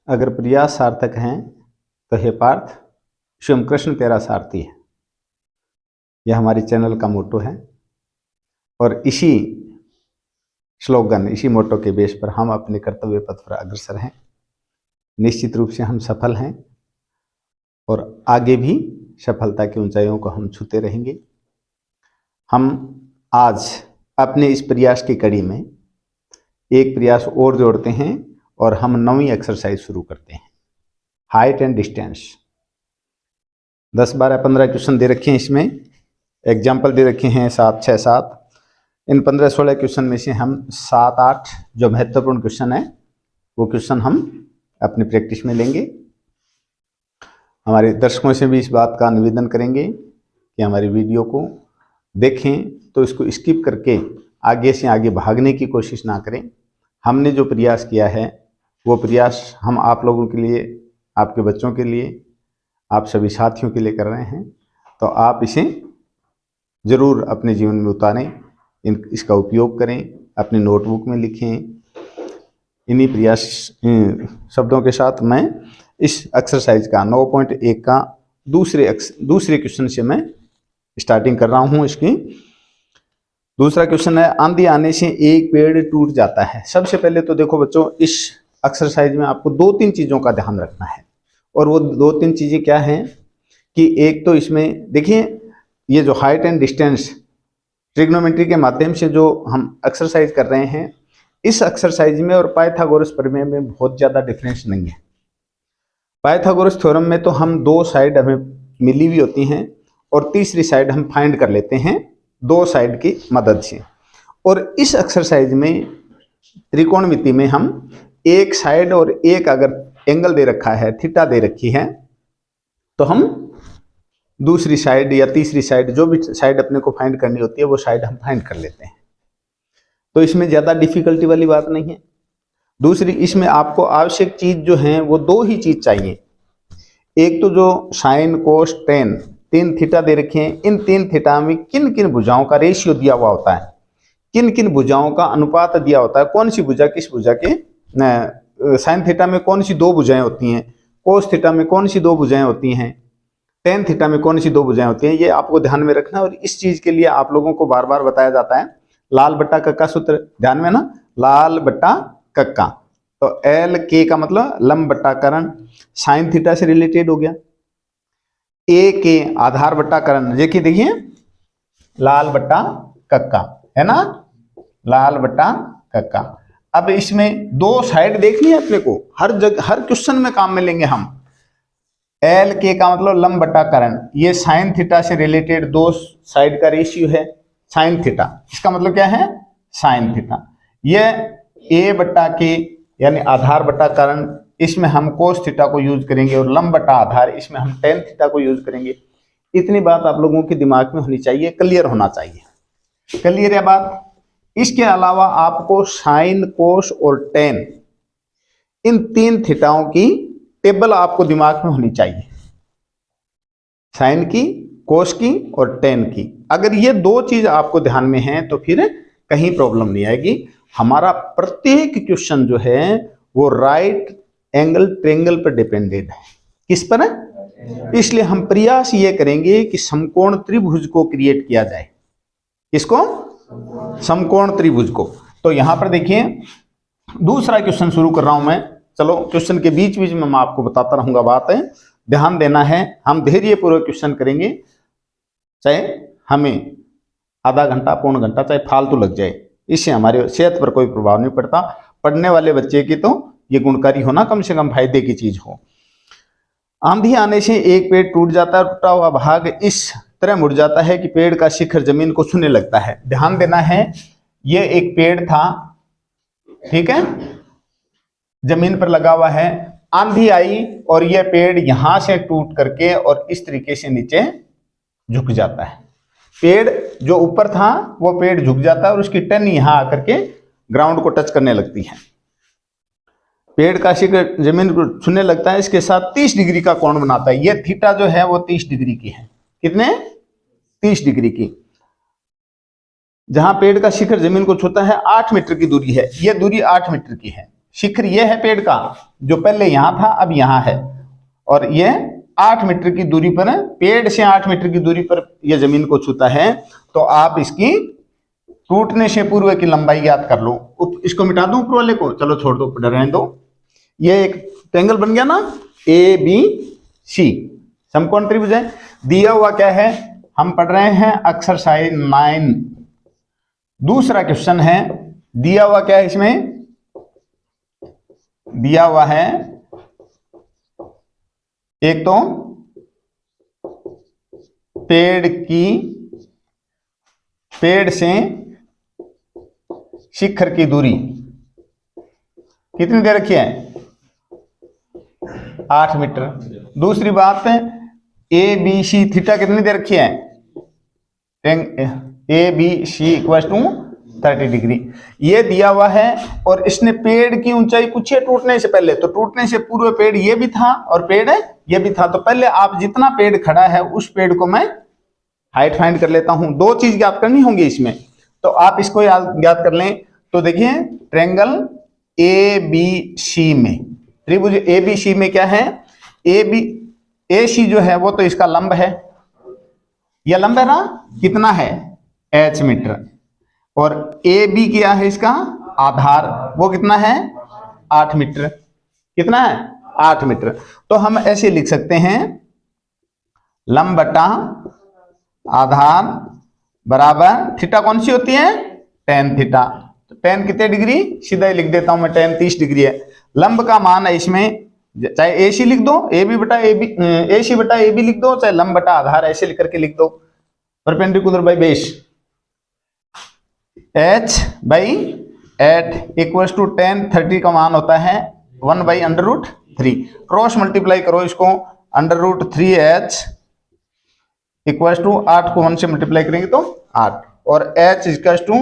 अगर प्रयास सार्थक हैं तो हे पार्थ, स्वयं कृष्ण तेरा सारथी है। यह हमारे चैनल का मोटो है और इसी स्लोगन, इसी मोटो के बेस पर हम अपने कर्तव्य पथ पर अग्रसर हैं। निश्चित रूप से हम सफल हैं और आगे भी सफलता की ऊंचाइयों को हम छूते रहेंगे। हम आज अपने इस प्रयास की कड़ी में एक प्रयास और जोड़ते हैं और हम नवी एक्सरसाइज शुरू करते हैं, हाइट एंड डिस्टेंस। 10, 12, 15 क्वेश्चन दे रखे हैं, इसमें एग्जाम्पल दे रखे हैं 7, 6, 7। इन 15, 16 क्वेश्चन में से हम 7, 8 जो महत्वपूर्ण क्वेश्चन है वो क्वेश्चन हम अपनी प्रैक्टिस में लेंगे। हमारे दर्शकों से भी इस बात का निवेदन करेंगे कि हमारी वीडियो को देखें तो इसको स्किप करके आगे से आगे भागने की कोशिश ना करें। हमने जो प्रयास किया है वो प्रयास हम आप लोगों के लिए, आपके बच्चों के लिए, आप सभी साथियों के लिए कर रहे हैं, तो आप इसे ज़रूर अपने जीवन में उतारें, इसका उपयोग करें, अपनी नोटबुक में लिखें। इन्हीं प्रयास शब्दों के साथ मैं इस एक्सरसाइज का 9.1 का दूसरे क्वेश्चन से मैं स्टार्टिंग कर रहा हूँ। इसकी दूसरा क्वेश्चन है, आंधी आने से एक पेड़ टूट जाता है। सबसे पहले तो देखो बच्चों, इस एक्सरसाइज में आपको 2-3 चीज़ों का ध्यान रखना है, और वो 2-3 चीज़ें क्या हैं कि एक तो इसमें देखिए, ये जो हाइट एंड डिस्टेंस ट्रिग्नोमेट्री के माध्यम से जो हम एक्सरसाइज कर रहे हैं, इस एक्सरसाइज में और पाइथागोरस प्रमेय में बहुत ज़्यादा डिफरेंस नहीं है। पाइथागोरस थ्योरम में तो हम 2 साइड हमें मिली हुई होती हैं और तीसरी साइड हम फाइंड कर लेते हैं 2 साइड की मदद से। और इस एक्सरसाइज में त्रिकोणमिति में हम एक साइड और एक अगर एंगल दे रखा है, थीटा दे रखी है, तो हम दूसरी साइड या तीसरी साइड, जो भी साइड अपने को फाइंड करनी होती है, वो साइड हम फाइंड कर लेते हैं। तो इसमें ज़्यादा डिफिकल्टी वाली बात नहीं है। दूसरी, इसमें आपको आवश्यक चीज़ जो है वो 2 ही चीज़ चाहिए। एक तो जो साइन, कोस, टेन 3 थीटा दे रखे हैं, इन 3 थीटा में किन किन भुजाओं का रेशियो दिया हुआ होता है, किन किन भुजाओं का अनुपात दिया होता है, कौन सी भुजा किस भुजा के, साइन थीटा में कौन सी 2 भुजाएं होती हैं, कोस थीटा में कौन सी 2 भुजाएं होती हैं, टेन थीटा में कौन सी 2 भुजाएं होती हैं, ये आपको ध्यान में रखना। और इस चीज के लिए आप लोगों को बार बार बताया जाता है लाल बट्टा कक्का सूत्र, ध्यान में ना, लाल बट्टा कक्का। तो एल के का मतलब लंब बट्टा कर्ण, साइन थीटा से रिलेटेड हो गया। ए के आधार बट्टा कर्ण, देखिए लाल बट्टा कक्का है ना, लाल बट्टा कक्का। अब इसमें 2 साइड देखनी है अपने को, हर जगह हर क्वेश्चन में काम में लेंगे हम। एल के का मतलब लंब बट्टा कर्ण, ये साइन थीटा से रिलेटेड 2 साइड का रेशियो है साइन थीटा, इसका मतलब क्या है, साइन थीटा। ये ए बट्टा के यानी आधार बट्टा कर्ण, इसमें हम कोस थीटा को यूज करेंगे, और लंब बट्टा आधार, इसमें हम टेन थीटा को यूज करेंगे। इतनी बात आप लोगों के दिमाग में होनी चाहिए, क्लियर होना चाहिए। क्लियर है बात? इसके अलावा आपको साइन, कोस और टेन, इन 3 थीटाओं की टेबल आपको दिमाग में होनी चाहिए, साइन की, कोस की और टेन की। अगर ये 2 चीज आपको ध्यान में है तो फिर कहीं प्रॉब्लम नहीं आएगी। हमारा प्रत्येक क्वेश्चन जो है वो राइट एंगल ट्रायंगल पर डिपेंडेड है। किस पर है? इसलिए हम प्रयास ये करेंगे कि समकोण त्रिभुज को क्रिएट किया जाए। किसको? समकोण त्रिभुज को। तो यहां पर देखिए, दूसरा क्वेश्चन शुरू कर रहा हूं मैं। चलो, क्वेश्चन के बीच बीच में मैं आपको बताता रहूंगा बातें, ध्यान देना है। हम धैर्यपूर्वक क्वेश्चन करेंगे, चाहे हमें आधा घंटा, पौन घंटा, चाहे फालतू लग जाए, इससे हमारे सेहत पर कोई प्रभाव नहीं पड़ता। पढ़ने वाले बच्चे की तो ये गुणकारी होना कम से कम फायदे की चीज हो। आंधी आने से एक पेड़ टूट जाता है, टूटा हुआ भाग इस तरह मुड़ जाता है कि पेड़ का शिखर जमीन को छूने लगता है। ध्यान देना है, ये एक पेड़ था, ठीक है, जमीन पर लगा हुआ है। आंधी आई और यह पेड़ यहां से टूट करके और इस तरीके से नीचे झुक जाता है। पेड़ जो ऊपर था वो पेड़ झुक जाता है और उसकी टहनी यहां आकर के ग्राउंड को टच करने लगती है। पेड़ का शिखर जमीन को छूने लगता है, इसके साथ 30 डिग्री का कोण बनाता है। ये थीटा जो है वो 30 डिग्री की है। कितने? 30 डिग्री की। जहां पेड़ का शिखर जमीन को छूता है 8 मीटर की दूरी है, यह दूरी 8 मीटर की है। शिखर यह है पेड़ का, जो पहले यहां था अब यहां है, और ये 8 मीटर की दूरी पर है, पेड़ से 8 मीटर की दूरी पर यह जमीन को छूता है, तो आप इसकी टूटने से पूर्व की लंबाई ज्ञात कर लो। इसको मिटा दूं ऊपर वाले को, चलो छोड़ दो, रहने दो। ये एक ट्रायंगल बन गया ना, ए बी सी, समकोण त्रिभुज है। दिया हुआ क्या है, हम पढ़ रहे हैं एक्सरसाइज 9। दूसरा क्वेश्चन है, दिया हुआ क्या है इसमें, दिया हुआ है एक तो पेड़ से शिखर की दूरी कितनी दे रखी है, 8 मीटर। दूसरी बात, ए बी सी थीटा कितनी दे रखी है, A B C equal to 30 degree, ये दिया हुआ है। और इसने पेड़ की ऊंचाई पूछी है टूटने से पहले, तो टूटने से पूर्व पेड़ ये भी था और पेड़ ये भी था, तो पहले आप जितना पेड़ खड़ा है उस पेड़ को मैं हाइट फाइंड कर लेता हूं। 2 चीज ज्ञात करनी होंगी इसमें, तो आप इसको ज्ञात कर लें। तो देखिए ट्रायंगल ए बी सी में, त्रिभुज ए बी सी में क्या है, ए सी जो है वो तो इसका लंब है, यह लंब है ना, कितना है h मीटर, और ए बी क्या है इसका आधार, वो कितना है 8 मीटर, कितना है 8 मीटर। तो हम ऐसे लिख सकते हैं, लंब बटा आधार बराबर थीटा कौन सी होती है, tan थीटा। तो tan कितने डिग्री, सीधा ही लिख देता हूं मैं, tan 30 डिग्री है। लंब का मान है इसमें, चाहे ए सी लिख दो, ए बी बटा ए बी, ए सी बटा ए बी लिख दो, चाहे लंब बटा आधार ऐसे लिख करके लिख दो। Perpendicular by base, h by 8 equal to tan 30 का मान होता है 1/√3। क्रॉस मल्टीप्लाई करो इसको, √3h इक्वल टू 8 को 1 से मल्टीप्लाई करेंगे तो 8, और h इक्वल टू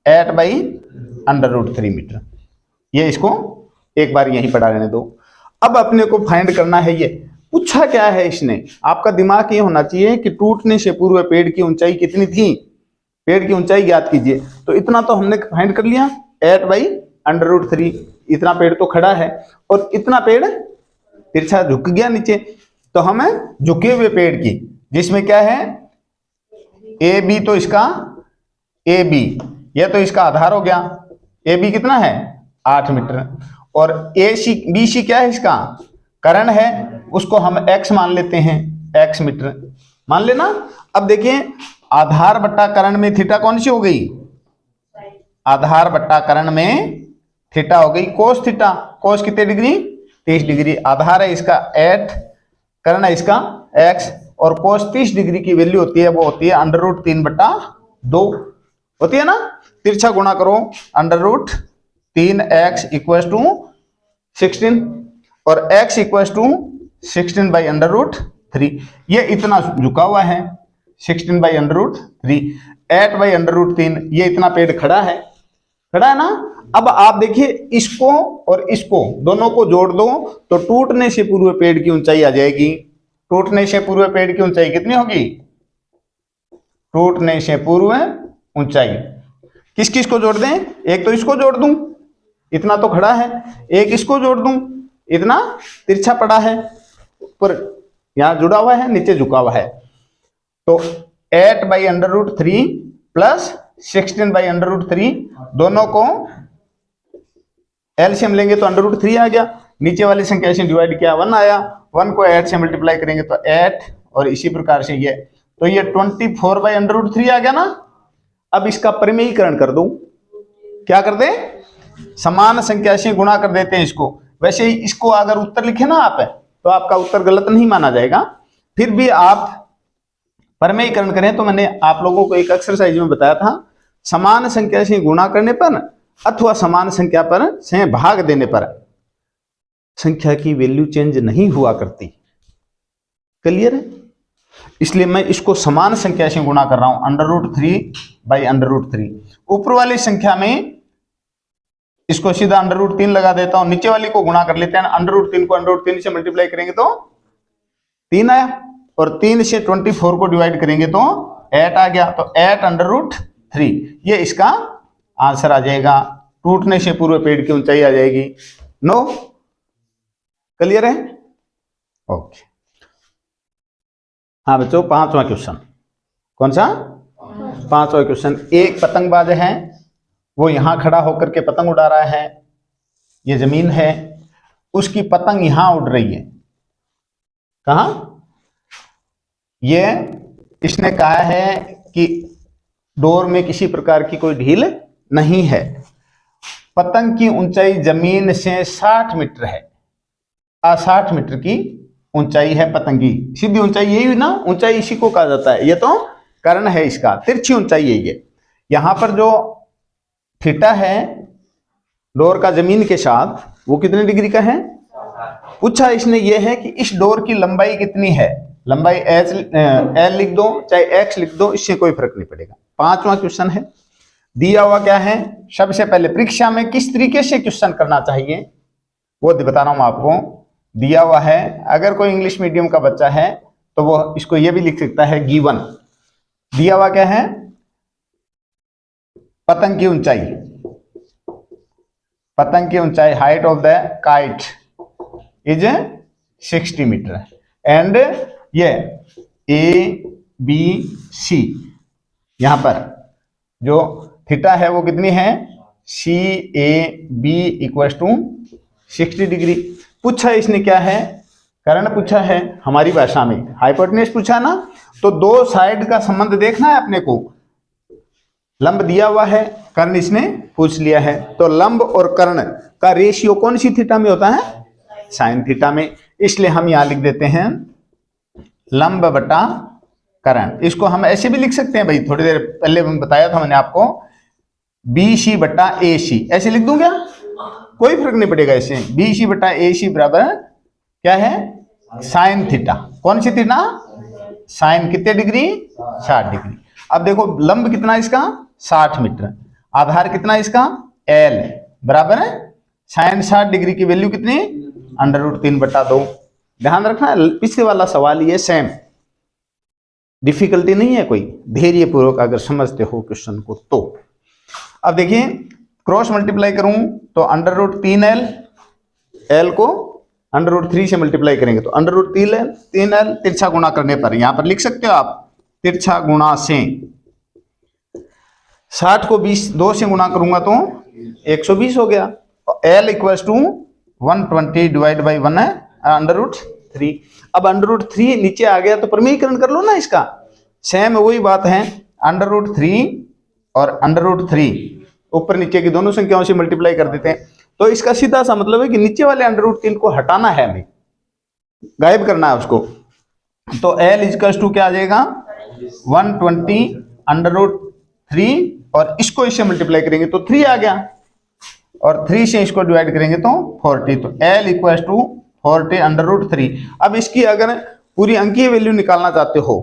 8/√3 मीटर। ये इसको एक बार यहीं पढ़ा रहने दो। अब अपने को फाइंड करना है, ये पूछा क्या है इसने, आपका दिमाग ये होना चाहिए कि टूटने से पूर्व पेड़ की ऊंचाई कितनी थी, पेड़ की ऊंचाई ज्ञात कीजिए। तो इतना तो हमने फाइंड कर लिया, 8/√3, इतना पेड़ तो खड़ा है और इतना पेड़ तिरछा झुक गया नीचे, तो हमें झुके हुए पेड़ की, जिसमें क्या है ए बी, तो इसका ए बी, यह तो इसका आधार हो गया, ए बी कितना है 8 मीटर, और ए सी बी सी क्या है इसका कर्ण है, उसको हम x मान लेते हैं, x मीटर मान लेना। अब देखिए आधार बट्टा कर्ण में थीटा कौन सी हो गई, आधार बट्टा कर्ण में थीटा हो गई कोस थीटा। कोस कितने डिग्री, 30 डिग्री। आधार है इसका 8, कर्ण है इसका x, और कोस 30 डिग्री की वैल्यू होती है, वो होती है √3/2 होती है ना। तिरछा गुणा करो, √3x इक्वल टू 16, और x इक्वल टू 16/√3। ये इतना झुका हुआ है 16/√3, 8/√3, ये इतना पेड़ खड़ा है ना। अब आप देखिए इसको और इसको दोनों को जोड़ दो, तो टूटने से पूर्व पेड़ की ऊंचाई आ जाएगी। टूटने से पूर्व पेड़ की ऊंचाई कितनी होगी, टूटने से पूर्व ऊंचाई, किस किस को जोड़ दें, एक तो इसको जोड़ दूं, इतना तो खड़ा है, एक इसको जोड़ दूं, इतना तिरछा पड़ा है, पर यहां जुड़ा हुआ है, नीचे झुका हुआ है। तो 8/√3 प्लस 16/√3, दोनों को एलसीएम लेंगे तो √3 आ गया, नीचे वाली संख्या से डिवाइड किया 1 आया, 1 को 8 से मल्टीप्लाई करेंगे तो 8, और इसी प्रकार से ये, तो ये 24/√3 आ गया ना। अब इसका परिमेयीकरण कर दो, क्या कर दे, समान संख्या से गुणा कर देते हैं इसको। वैसे ही इसको अगर उत्तर लिखे ना आप, तो आपका उत्तर गलत नहीं माना जाएगा, फिर भी आप परिमेयीकरण करें। तो मैंने आप लोगों को एक एक्सरसाइज में बताया था, समान संख्या से गुणा करने पर अथवा समान संख्या पर से भाग देने पर संख्या की वैल्यू चेंज नहीं हुआ करती। क्लियर है? इसलिए मैं इसको समान संख्या से गुणा कर रहा हूं, √3/√3। ऊपर वाली संख्या में इसको सीधा √3 लगा देता हूं, नीचे वाली को गुणा कर लेते हैं, √3 को √3 से मल्टीप्लाई करेंगे तो 3 आया, और 3 से 24 को डिवाइड करेंगे तो 8 आ गया, तो 8/√3 ये इसका आंसर आ जाएगा। टूटने से पूर्व पेड़ की ऊंचाई आ जाएगी 9। क्लियर है? ओके। हाँ बच्चों, 5वां क्वेश्चन। कौन सा? 5वां क्वेश्चन। एक पतंगबाज है, वो यहां खड़ा होकर के पतंग उड़ा रहा है, ये जमीन है, उसकी पतंग यहां उड़ रही है। कहां? ये इसने कहा है कि डोर में किसी प्रकार की कोई ढील नहीं है, पतंग की ऊंचाई जमीन से 60 मीटर है। 60 मीटर की ऊंचाई है पतंग की। सीधी ऊंचाई यही हुई ना, ऊंचाई इसी को कहा जाता है। ये तो कर्ण है इसका, तिरछी ऊंचाई यही है। यहां पर जो थीटा है डोर का जमीन के साथ, वो कितने डिग्री का है? पूछा इसने ये है कि इस डोर की लंबाई कितनी है। लंबाई एल लिख दो चाहे एक्स लिख दो, इससे कोई फर्क नहीं पड़ेगा। 5वां क्वेश्चन है। दिया हुआ क्या है? सबसे पहले परीक्षा में किस तरीके से क्वेश्चन करना चाहिए वो बता रहा हूं आपको। दिया हुआ है, अगर कोई इंग्लिश मीडियम का बच्चा है तो वो इसको ये भी लिख सकता है गिवन। दिया हुआ क्या है? पतंग की ऊंचाई, पतंग की ऊंचाई height of the kite is 60 metre and ये ए बी सी, यहां पर जो थीटा है वो कितनी है? C A B equal to 60 degree. पूछा इसने क्या है? कर्ण पूछा है हमारी भाषा में, हाइपोटेन्यूज पूछा ना, तो दो साइड का संबंध देखना है अपने को। लंब दिया हुआ है, कर्ण इसने पूछ लिया है, तो लंब और कर्ण का रेशियो कौन सी थीटा में होता है? साइन थीटा में। इसलिए हम यहां लिख देते हैं लंब बटा कर्ण। इसको हम ऐसे भी लिख सकते हैं भाई, थोड़ी देर पहले बताया था मैंने आपको, बी सी बटा ए सी, ऐसे लिख दूं क्या? कोई फर्क नहीं पड़ेगा इससे। बी सी बटा ए सी बराबर क्या है? Sine theta. कौन सी थीटा? साइन कितने डिग्री? 60 डिग्री। अब देखो लंब कितना इसका? 60 मीटर। आधार कितना इसका? एल बराबर है साइन 60 डिग्री की वैल्यू कितनी? √3/2। ध्यान रखना, पिछले वाला सवाल ये सेम, डिफिकल्टी नहीं है कोई, धैर्य पूर्वक अगर समझते हो क्वेश्चन को तो। अब देखिए, क्रॉस मल्टीप्लाई करूं तो √3l, l को √3 से मल्टीप्लाई करेंगे तो √3l, तिरछा गुणा करने पर, यहां पर लिख सकते हो आप तिरछा गुणा से। 60 को 2 से गुणा करूंगा तो 120 हो गया। l equals to 120 divide by 1 है √3। अब √3 नीचे आ गया तो प्रमेयीकरण कर लो ना इसका। सेम वही बात है, √3 और √3 ऊपर नीचे की दोनों संख्याओं से मल्टीप्लाई कर देते हैं। तो इसका सीधा सा मतलब है कि नीचे वाले √3 को हटाना है हमें, गायब करना है उसको। तो l इक्वल्स टू क्या आ जाएगा? 120 √3 और इसको इससे मल्टीप्लाई करेंगे तो 3 आ गया, और 3 से इसको डिवाइड करेंगे तो 40। तो l इक्वल्स टू 40 √3। अब इसकी अगर पूरी अंकीय वैल्यू निकालना चाहते हो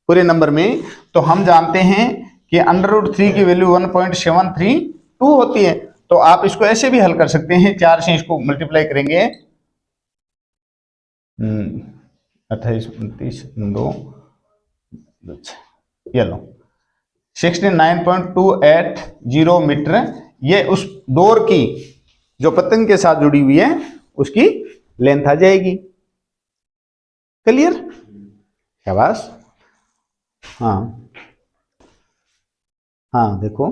पूरे नंबर में, तो हम जानते हैं कि √3 की वैल्यू 1.732 होती है। तो आप इसको ऐसे भी हल कर सकते हैं, 4 से इसको मल्टीप्लाई करेंगे 28 29 2, ये लो 69.280 मीटर। ये उस डोर की जो पतंग के साथ जुड़ी हुई है उसकी लेंथ आ जाएगी। क्लियर? शाबाश। हाँ हाँ, देखो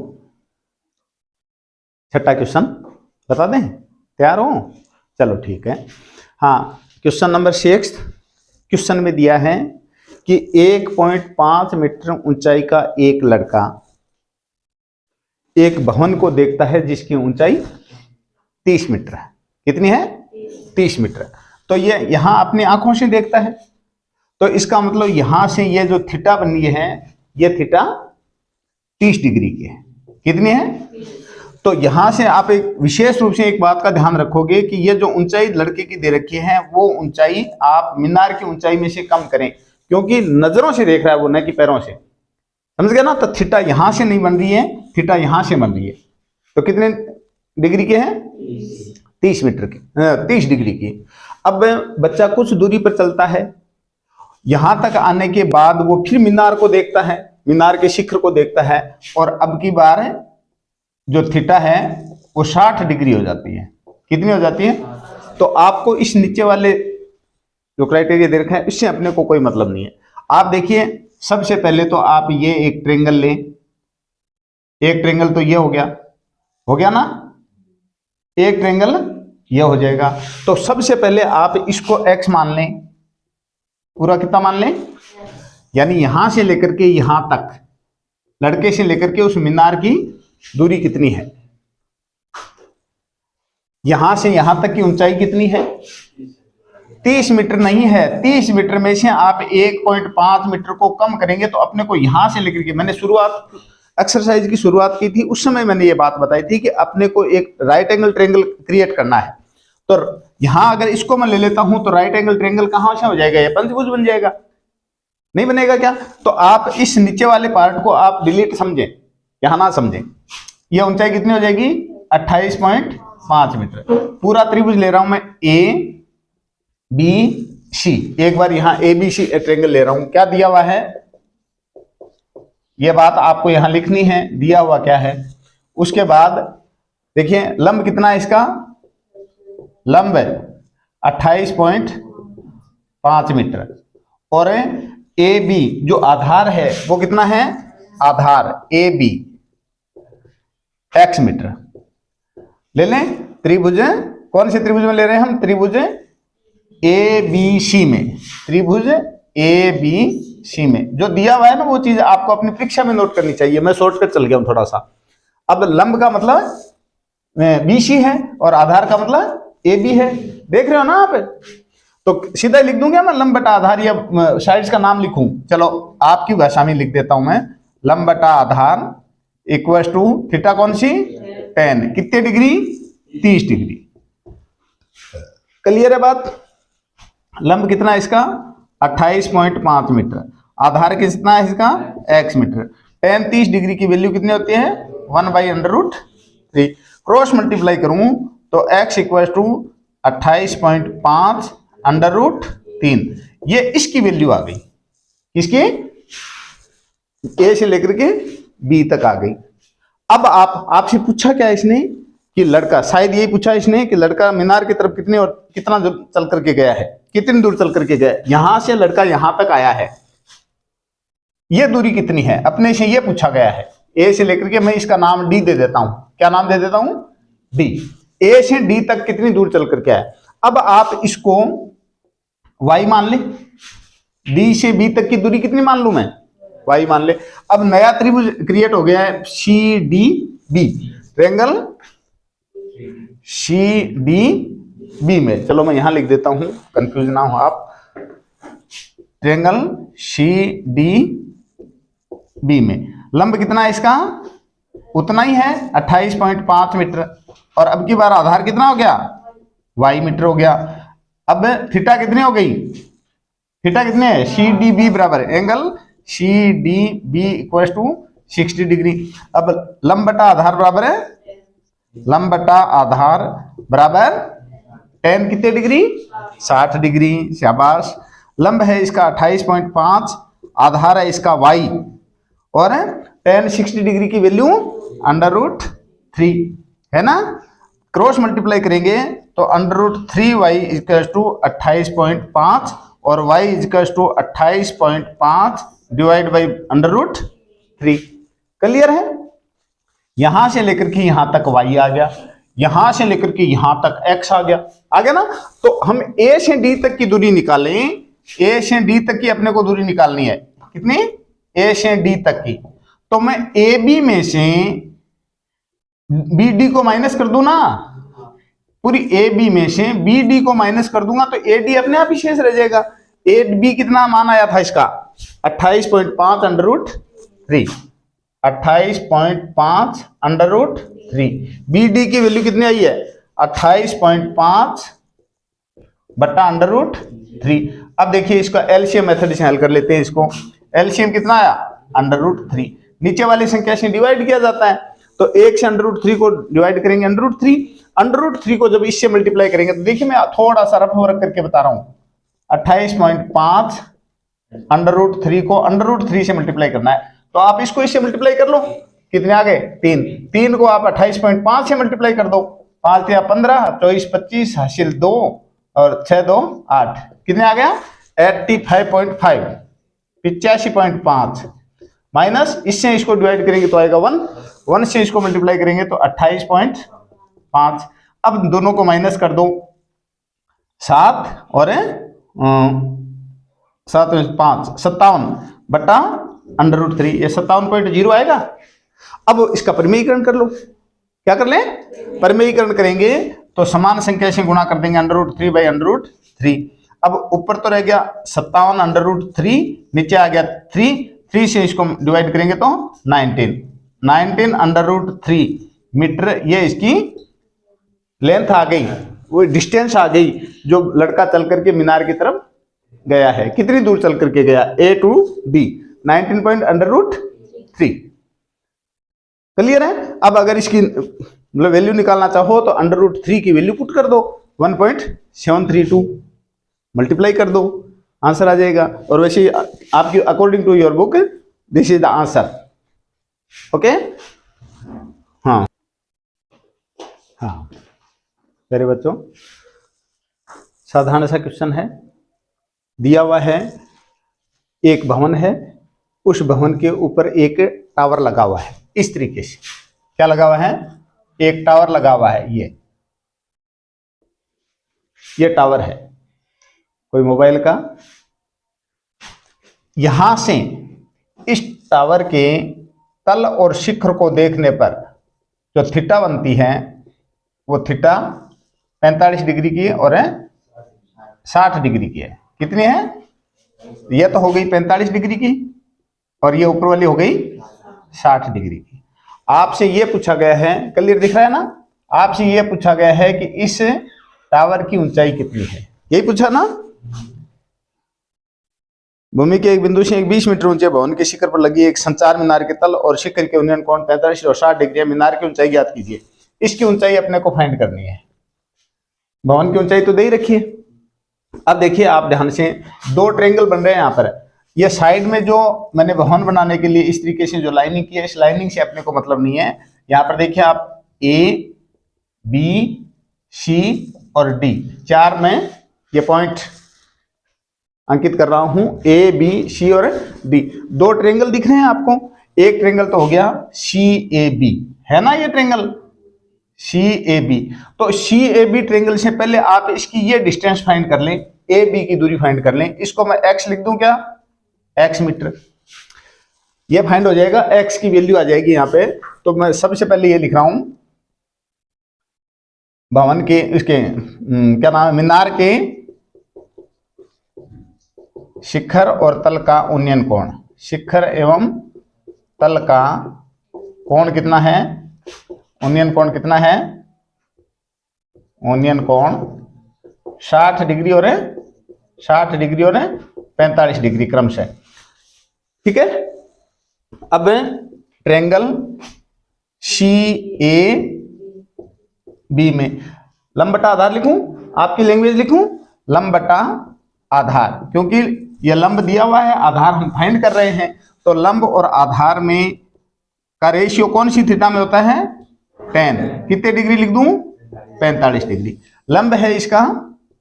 छठा क्वेश्चन बता दें, तैयार हो? चलो ठीक है। हाँ, क्वेश्चन नंबर 6। क्वेश्चन में दिया है कि 1.5 मीटर ऊंचाई का एक लड़का एक भवन को देखता है जिसकी ऊंचाई 30 मीटर है। कितनी है? 30 मीटर। तो ये यहां अपनी आंखों से देखता है, तो इसका मतलब यहां से ये जो थीटा बनी है, ये थीटा 30 डिग्री की है। कितनी है? तो यहां से आप एक विशेष रूप से एक बात का ध्यान रखोगे कि ये जो ऊंचाई लड़के की दे रखी है वो ऊंचाई आप मीनार की ऊंचाई में से कम करें, क्योंकि नजरों से देख रहा है वो, न कि पैरों से। समझ गया ना? तो थीटा यहां से नहीं बन रही है, थीटा यहां से बन रही है। तो कितने डिग्री के है? 30 मीटर की, 30 डिग्री की। अब बच्चा कुछ दूरी पर चलता है, यहां तक आने के बाद वो फिर मीनार को देखता है, मीनार के शिखर को देखता है, और अब की बार जो थीटा है वो 60 डिग्री हो जाती है। कितनी हो जाती है? तो आपको इस नीचे वाले जो क्राइटेरिया दे रखा है इससे अपने को कोई मतलब नहीं है। आप देखिए सबसे पहले तो आप ये एक ट्रेंगल लें, एक ट्रेंगल तो ये हो गया ना, एक ट्रेंगल ये हो जाएगा। तो सबसे पहले आप इसको x मान लें, पूरा कितना मान लें, यानी यहां से लेकर के यहां तक, लड़के से लेकर के उस मीनार की दूरी कितनी है, यहां से यहां तक की ऊंचाई कितनी है, 30 मीटर नहीं है। 30 मीटर में से आप 1.5 मीटर को कम करेंगे तो अपने को यहां से लेकर के, मैंने शुरुआत एक्सरसाइज की शुरुआत की थी उस समय मैंने ये बात बताई थी कि अपने को एक राइट एंगल ट्रायंगल क्रिएट करना है। तो यहां अगर इसको मैं ले लेता हूं तो राइट एंगल ट्रायंगल कहां से हो जाएगा, ये पंचभुज बन जाएगा, नहीं बनेगा क्या? तो आप इस नीचे वाले पार्ट को आप डिलीट समझें, यहां ना समझें। ये ऊंचाई कितनी हो जाएगी, 28.5 मीटर। पूरा त्रिभुज ले रहा हूं मैं ए बी सी, एक बार यहां ए बी सी ट्रायंगल ले रहा हूं, क्या दिया हुआ है, यह बात आपको यहां लिखनी है, दिया हुआ क्या है। उसके बाद देखिए लंब कितना है इसका, लंब 28.5 मीटर और ए बी जो आधार है वो कितना है, आधार ए बी x मीटर ले लें। त्रिभुज कौन से त्रिभुज में ले रहे हैं हम, त्रिभुज ए बी सी में, त्रिभुज ए बी सी में जो दिया हुआ है ना वो चीज आपको अपनी परीक्षा में नोट करनी चाहिए। मैं शॉर्टकट चल गया हूं थोड़ा सा। अब लंब का मतलब बी सी है और आधार का मतलब ए बी है, देख रहे हो ना आप। तो सीधा लिख दूंगा मैं लंब बटा आधार, या साइड्स का नाम लिखूं, चलो आपकी भाषा में लिख देता हूं मैं, लंब बटा आधार इक्वल टू थीटा कौन सी, tan, कितने डिग्री, 30 डिग्री। क्लियर है बात। लंब कितना है इसका, 28.5 मीटर, आधार कितना है इसका, x मीटर। tan 30 डिग्री की वैल्यू कितनी होती है, 1/√3। क्रॉस मल्टीप्लाई करूं तो x इक्वल टू 28.5 √3, ये इसकी वैल्यू आ गई, इसकी ए से लेकर के बी तक आ गई। अब आपसे पूछा क्या इसने कि लड़का, शायद यही पूछा इसने कि लड़का मीनार की तरफ कितनी और कितना चल करके गया है, कितनी दूर चल करके गया, यहां से लड़का यहां तक आया है, ये दूरी कितनी है, अपने से ये पूछा गया है। ए से लेकर के मैं इसका नाम डी दे देता हूं, क्या नाम दे देता हूं, डी। ए से डी तक कितनी दूर चल करके आया। अब आप इसको y मान ले, डी से बी तक की दूरी कितनी मान लू मैं, y मान ले। अब नया त्रिभुज क्रिएट हो गया है C D B, triangle C D B में, चलो मैं यहां लिख देता हूं कंफ्यूज ना हो आप, ट्रायंगल सी डी बी में लंब कितना है इसका, उतना ही है 28.5 मीटर, और अब की बार आधार कितना हो गया, y मीटर हो गया। अब थीटा कितनी हो गई, थीटा कितने है, सी डी बी बराबर angle C D B equal to 60 degree. अब लंब बटा आधार बराबर है, लंब बटा आधार बराबर tan कितने डिग्री, 60 डिग्री, शाबाश। लंब है इसका 28.5, आधार है इसका y, और tan 60 डिग्री की वैल्यू √3 है ना। क्रॉस मल्टीप्लाई करेंगे तो √3y इक्वल टू 28.5 और y equal to 28.5 divide by √3। Clear है। यहां से लेकर के यहां तक y आ गया, यहां से लेकर के यहां तक x आ गया ना। तो हम a से d तक की दूरी निकालें, a से d तक की अपने को दूरी निकालनी है, कितनी, a से d तक की। तो मैं ab में से bd को माइनस कर दूं ना, पूरी AB में से BD को माइनस कर दूंगा तो AD अपने आप ही शेष रह जाएगा। AB कितना मान आया था इसका, 28.5 √3, 28.5 √3। BD की वैल्यू कितनी आई है, 28.5 बटा √3। अब देखिए इसका एलसीएम मेथड से हल कर लेते हैं। इसको एलसीएम कितना आया, √3। नीचे वाली संख्या से डिवाइड किया जाता है, तो 1 से √3 को डिवाइड करेंगे √3 को जब इससे मल्टीप्लाई करेंगे तो देखिए मैं थोड़ा सा रफ वर्क करके बता रहा हूं, 28.5 √3 को √3 से मल्टीप्लाई करना है, तो आप इसको इससे मल्टीप्लाई कर लो, कितने आ गए, 3 को आप 28.5 से मल्टीप्लाई कर दो 5 या 15, 24 25 हासिल 2 और 6 2 8, कितने आ गया 85.5, 85.5 माइनस इससे इसको डिवाइड करेंगे तो आएगा 1, 1 से इसको मल्टीप्लाई करेंगे तो 28.5। अब दोनों को माइनस कर दो, 7 और 7 में 5 57/√3, ये 57.0 आएगा। अब इसका परिमेयीकरण कर लो, क्या कर लें, परिमेयीकरण करेंगे तो समान संख्या से गुणा कर देंगे √3/√3। अब ऊपर तो रह गया 57/√3, नीचे आ गया 3 से इसको डिवाइड करेंगे तो 19/√3 मीटर, ये इसकी लेंथ आ गई, वो डिस्टेंस आ गई जो लड़का चल करके मीनार की तरफ गया है। कितनी दूर चल करके गया, A to B, 19.√3। क्लियर है। अब अगर इसकी मतलब वैल्यू निकालना चाहो तो √3 की वैल्यू पुट कर दो, 1.732 मल्टीप्लाई कर दो, आंसर आ जाएगा। और वैसे आपकी according to your book this is the answer. Okay, हाँ हाँ मेरे बच्चों, साधारण सा क्वेश्चन है, दिया हुआ है एक भवन है, उस भवन के ऊपर एक टावर लगा हुआ है। इस तरीके से क्या लगा हुआ है, एक टावर लगा हुआ है, ये टावर है कोई मोबाइल का। यहां से इस टावर के तल और शिखर को देखने पर जो थीटा बनती है वो थीटा 45 डिग्री की और 60 डिग्री की है। कितनी है, ये तो हो गई 45 डिग्री की और ये ऊपर वाली हो गई 60 डिग्री की। आपसे ये पूछा गया है, क्लियर दिख रहा है ना, आपसे ये पूछा गया है कि इस टावर की ऊंचाई कितनी है, यही पूछा ना। भूमि के एक बिंदु से एक 20 मीटर ऊंचे भवन के शिखर पर लगी एक संचार मीनार के तल और शिखर के उन्नयन कोण 45 और 60 डिग्री है। मीनार की ऊंचाई ज्ञात कीजिए। इसकी ऊंचाई अपने को फाइंड करनी है। भवन की ऊंचाई तो दे ही रखी है। अब देखिए आप ध्यान से, दो ट्रायंगल बन रहे हैं यहाँ पर। ये साइड में जो मैंने भवन बनाने के लिए इस तरीके से जो लाइनिंग की है, इस लाइनिंग से अपने को मतलब नहीं है। यहाँ पर देखिए आप A, B, C और D, 4 में ये पॉइंट अंकित कर रहा हूं, A, B, C और D। दो ट्रायंगल दिख रहे हैं आपको। एक ट्रायंगल तो हो गया CAB, है ना ये ट्रायंगल CAB। तो CAB ट्रायंगल से पहले आप इसकी ये डिस्टेंस फाइंड कर लें, AB की दूरी फाइंड कर लें। इसको मैं x लिख दूं, क्या x मीटर, ये फाइंड हो जाएगा। x की वैल्यू आ जाएगी यहाँ पे। तो मैं सबसे पहले ये लिख रहा हूं, भवन के इसके क्या नाम है, मीनार के शिखर और तल का उन्नयन कोण, शिखर एवं तल का कोण कितना है, उन्नयन कोण कितना है, उन्नयन कोण 60 डिग्री और 45 डिग्री क्रमशः। ठीक है। अब ट्रायंगल CAB में लंब बटा आधार लिखूं, आपकी लैंग्वेज लिखूं, लंब बटा आधार, क्योंकि यह लंब दिया हुआ है, आधार हम फाइंड कर रहे हैं। तो लंब और आधार में का रेशियो कौन सी थीटा में होता है, 10। कितने डिग्री लिख दूं, 45 डिग्री। लंब है इसका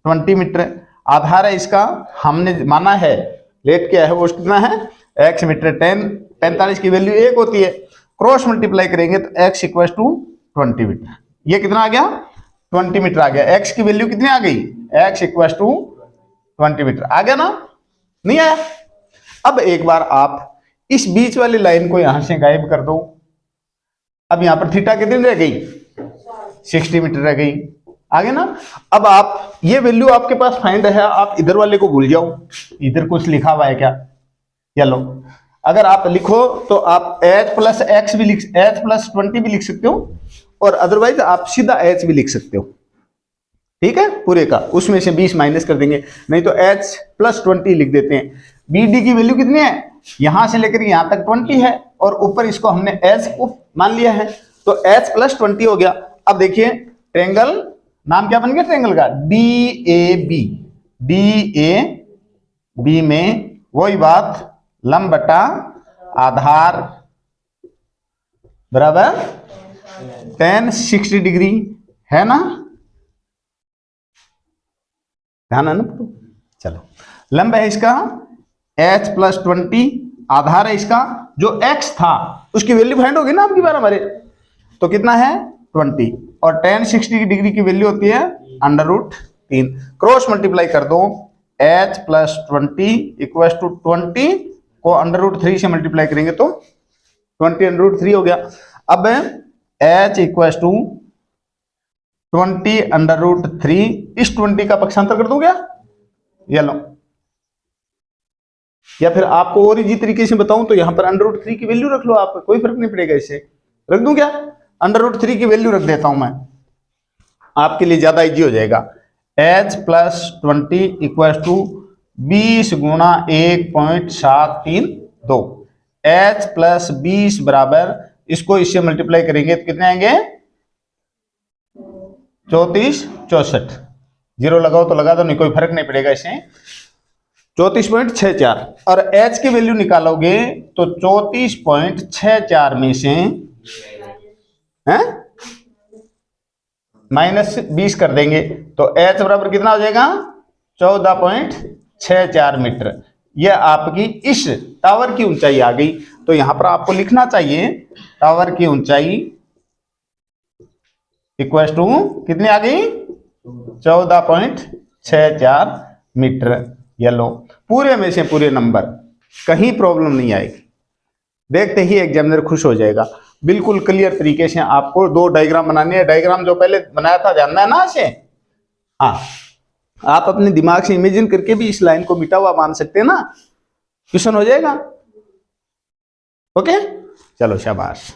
20 मीटर, आधार है इसका, हमने माना है लेट किया है वो कितना है, x मीटर। 10 45 की वैल्यू 1 होती है, क्रॉस मल्टीप्लाई करेंगे तो x इक्वल टू 20 मीटर। ये कितना आ गया, 20 मीटर आ गया। x की वैल्यू कितनी आ गई, x इक्वल टू 20 मीटर आ गया ना, नहीं आया। अब एक बार आप इस बीच वाली लाइन को यहां से गायब कर दो। अब यहां पर थीटा कितनी रह गई, 60 मीटर रह गई, आगे ना। अब आप ये वैल्यू आपके पास फाइंड है, आप इधर वाले को भूल जाओ, इधर कुछ लिखा हुआ है क्या, ये लो। अगर आप लिखो तो आप h प्लस x भी लिख, h प्लस 20 भी लिख सकते हो, और अदरवाइज आप सीधा h भी लिख सकते हो। ठीक है, पूरे का उसमें से 20 माइनस कर देंगे, नहीं तो h प्लस 20 लिख देते हैं। BD की वैल्यू कितनी है, यहां से लेकर यहां तक 20 है, और ऊपर इसको हमने h को मान लिया है, तो h प्लस 20 हो गया। अब देखिए ट्रायंगल, नाम क्या बन गया ट्रायंगल का, DAB में वही बात, लंब बटा आधार बराबर 10 60 डिग्री, है ना, ध्यान है ना। चलो, लंब है इसका h प्लस 20, आधार है इसका, जो x था उसकी वैल्यू फाइंड होगी ना आपकी बार हमारे, तो कितना है 20, और tan 60 डिग्री की वैल्यू होती है √3। क्रॉस मल्टीप्लाई कर दो, h प्लस 20 इक्वल टू 20 को √3 से मल्टीप्लाई करेंगे तो 20 √3 हो गया। अब h इक्वल टू 20 √3, इस 20 का पक्षांतर कर दो क्या, ये लो, या फिर आपको और इजी तरीके से बताऊं तो यहां पर √3 की वैल्यू रख लो आप, कोई फर्क नहीं पड़ेगा, इससे रख दूं क्या, √3 की वैल्यू रख देता हूं मैं, आपके लिए ज्यादा इजी हो जाएगा। h प्लस 20 इक्वल टू 20 गुणा 1.732, h प्लस 20 बराबर, इसको इससे मल्टीप्लाई करेंगे तो कितने आएंगे 34 64, जीरो लगाओ तो लगा दो, नहीं कोई फर्क नहीं पड़ेगा इससे, 34.64, और h की वैल्यू निकालोगे तो 34.64 में से -20 कर देंगे तो h बराबर कितना हो जाएगा 14.64 मीटर। यह आपकी इस टावर की ऊंचाई आ गई। तो यहां पर आपको लिखना चाहिए टावर की ऊंचाई इक्वल टू कितनी आ गई 14.64 मीटर। ये लो, पूरे में से पूरे नंबर, कहीं प्रॉब्लम नहीं आएगी, देखते ही एग्जामिनर खुश हो जाएगा। बिल्कुल क्लियर तरीके से आपको दो डायग्राम बनानी है, डायग्राम जो पहले बनाया था जानना है ना इसे, हाँ आप अपने दिमाग से इमेजिन करके भी इस लाइन को मिटा हुआ मान सकते हैं ना, क्वेश्चन हो जाएगा। ओके, चलो शाबाश।